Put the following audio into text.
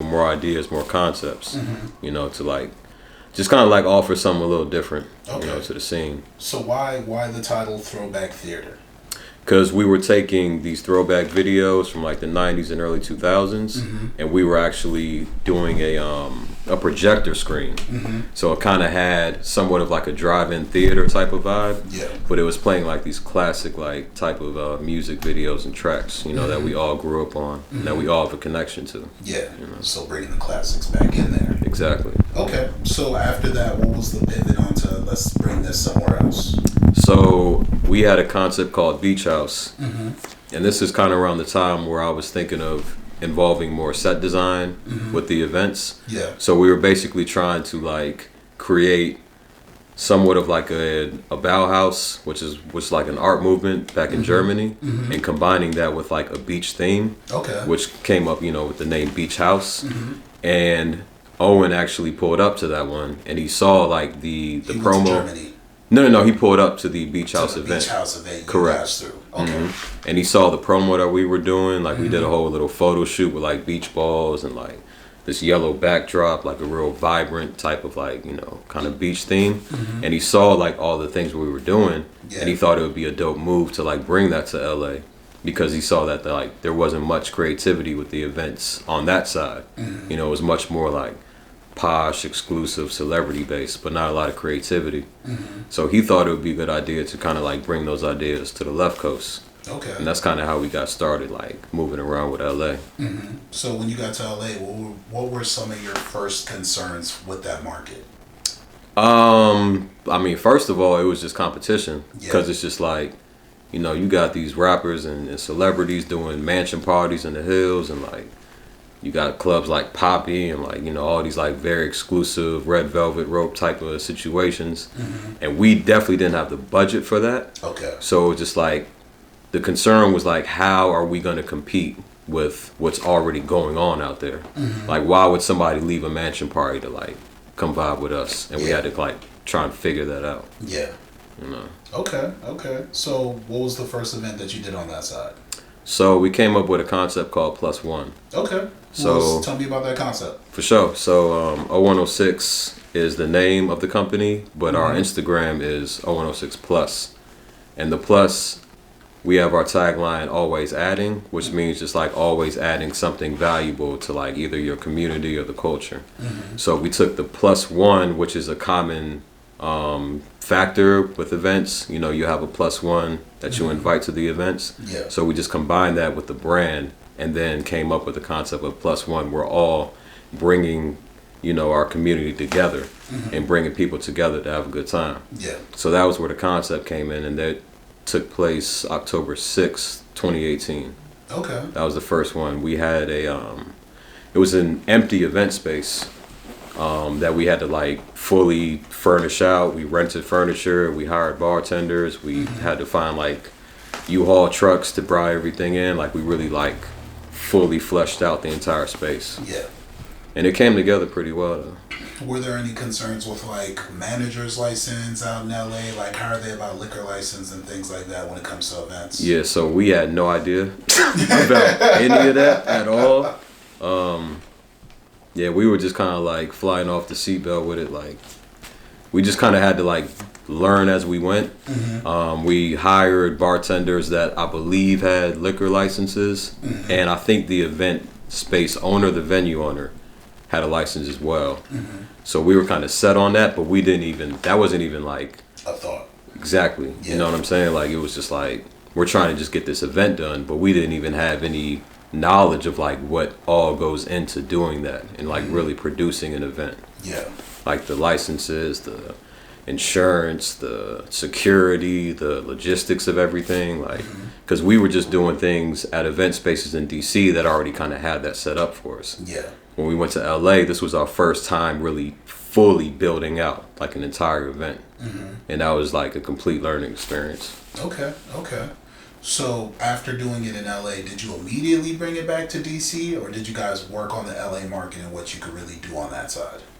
more ideas, more concepts, you know, to like just kind of like offer something a little different, you know, to the scene. So why the title Throwback Theater? Because we were taking these throwback videos from like the 90s and early 2000s, and we were actually doing a projector screen. So it kind of had somewhat of like a drive-in theater type of vibe, but it was playing like these classic like type of music videos and tracks, you know, that we all grew up on, and that we all have a connection to. Yeah, you know? So bringing the classics back in there. Exactly. Okay, so after that, what was the pivot onto let's bring this somewhere else? So we had a concept called Beach House, and this is kind of around the time where I was thinking of involving more set design with the events. Yeah. So we were basically trying to like create somewhat of like a Bauhaus, which was like an art movement back in Germany, and combining that with like a beach theme, which came up, you know, with the name Beach House. And Owen actually pulled up to that one, and he saw like the promo. To Germany. No, he pulled up to the Beach House event. Beach House event. Correct. Okay. And he saw the promo that we were doing. Like we did a whole little photo shoot with like beach balls and like this yellow backdrop, like a real vibrant type of like, you know, kind of beach theme. And he saw like all the things we were doing, and he thought it would be a dope move to like bring that to LA, because he saw that like there wasn't much creativity with the events on that side. You know, it was much more like posh, exclusive, celebrity based, but not a lot of creativity. So he thought it would be a good idea to kind of like bring those ideas to the left coast. Okay. And that's kind of how we got started, like moving around with LA. So when you got to LA, what were some of your first concerns with that market? I mean, first of all, it was just competition, because it's just like, you know, you got these rappers and celebrities doing mansion parties in the hills, and like you got clubs like Poppy and like, you know, all these like very exclusive red velvet rope type of situations. And we definitely didn't have the budget for that. Okay. So it was just like, the concern was like, how are we going to compete with what's already going on out there? Like, why would somebody leave a mansion party to like come vibe with us? And we had to like try and figure that out. Yeah. You know. Okay. So what was the first event that you did on that side? So we came up with a concept called Plus One. Okay. So tell me about that concept. For sure. So 0106 is the name of the company, but our Instagram is 0106 Plus. And the plus, we have our tagline, always adding, which means just like always adding something valuable to like either your community or the culture. So we took the plus one, which is a common factor with events. You know, you have a plus one that you invite to the events. Yeah. So we just combined that with the brand, and then came up with the concept of plus one. We're all bringing, you know, our community together and bringing people together to have a good time. Yeah. So that was where the concept came in, and that took place October 6th, 2018. Okay. That was the first one. We had it was an empty event space that we had to like fully furnish out. We rented furniture, we hired bartenders, we had to find like U-Haul trucks to bring everything in. Like we really like fully fleshed out the entire space. Yeah. And it came together pretty well though. Were there any concerns with like manager's license out in LA? Like how are they about liquor license and things like that when it comes to events? Yeah, so we had no idea about any of that at all. Yeah, we were just kind of like flying off the seatbelt with it. Like we just kind of had to like learn as we went. We hired bartenders that I believe had liquor licenses, and I think the event space owner, the venue owner, had a license as well. So we were kind of set on that, but we didn't even, that wasn't even like a thought. Exactly. Yeah. You know what I'm saying? Like it was just like, we're trying to just get this event done, but we didn't even have any knowledge of like what all goes into doing that and like really producing an event. Yeah. Like the licenses, the insurance, the security, the logistics of everything, like because we were just doing things at event spaces in DC that already kind of had that set up for us. Yeah. When we went to LA, this was our first time really fully building out like an entire event. And that was like a complete learning experience. Okay. So after doing it in LA, did you immediately bring it back to DC, or did you guys work on the LA market and what you could really do on that side?